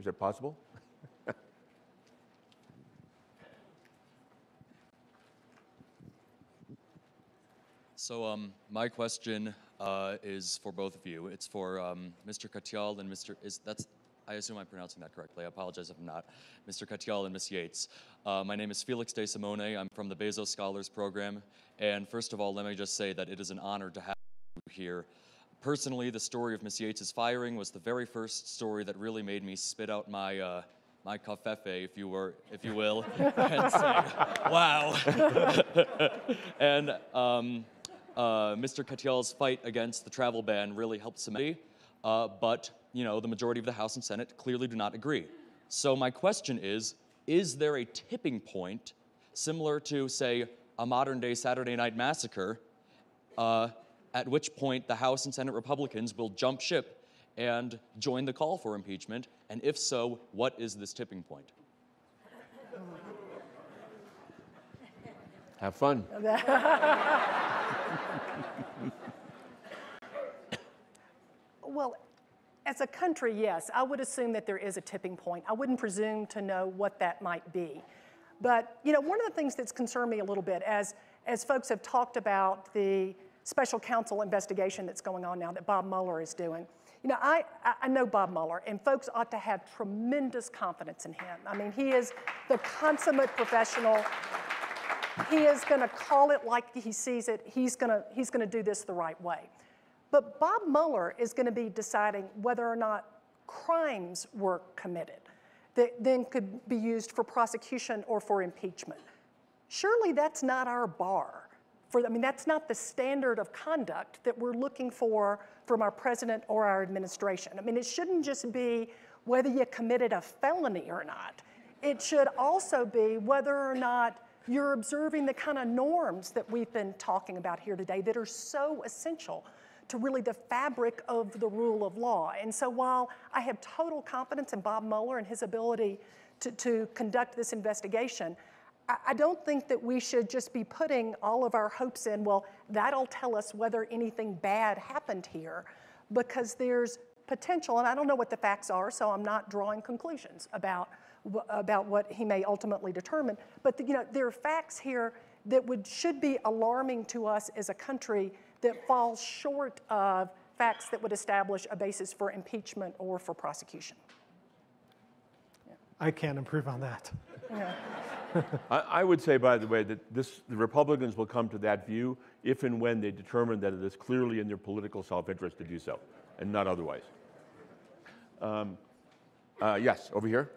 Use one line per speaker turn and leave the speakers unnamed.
Is it possible?
So my question is for both of you. It's for Mr. Katyal and I assume I'm pronouncing that correctly. I apologize if I'm not. Mr. Katyal and Ms. Yates. My name is Felix De Simone. I'm from the Bezos Scholars Program. And first of all, let me just say that it is an honor to have you here. Personally, the story of Ms. Yates' firing was the very first story that really made me spit out my my covfefe, if you will, and say, wow. And Mr. Katyal's fight against the travel ban really helped cement, but the majority of the House and Senate clearly do not agree. So my question is there a tipping point similar to, say, a modern-day Saturday Night Massacre, at which point the House and Senate Republicans will jump ship and join the call for impeachment? And if so, what is this tipping point?
Have fun.
Well, as a country, yes, I would assume that there is a tipping point. I wouldn't presume to know what that might be. But, one of the things that's concerned me a little bit, as folks have talked about the special counsel investigation that's going on now that Bob Mueller is doing, I know Bob Mueller, and folks ought to have tremendous confidence in him. I mean, he is the consummate professional. He is going to call it like he sees it. He's going to do this the right way. But Bob Mueller is going to be deciding whether or not crimes were committed that then could be used for prosecution or for impeachment. Surely that's not our bar. That's not the standard of conduct that we're looking for from our president or our administration. It shouldn't just be whether you committed a felony or not. It should also be whether or not you're observing the kind of norms that we've been talking about here today that are so essential to really the fabric of the rule of law. And so while I have total confidence in Bob Mueller and his ability to conduct this investigation, I don't think that we should just be putting all of our hopes in, well, that'll tell us whether anything bad happened here, because there's potential, and I don't know what the facts are, so I'm not drawing conclusions about what he may ultimately determine, but there are facts here that should be alarming to us as a country that falls short of facts that would establish a basis for impeachment or for prosecution. Yeah.
I can't improve on that.
Yeah.
I would say, by the way, that the Republicans will come to that view if and when they determine that it is clearly in their political self-interest to do so, and not otherwise. Yes, over here.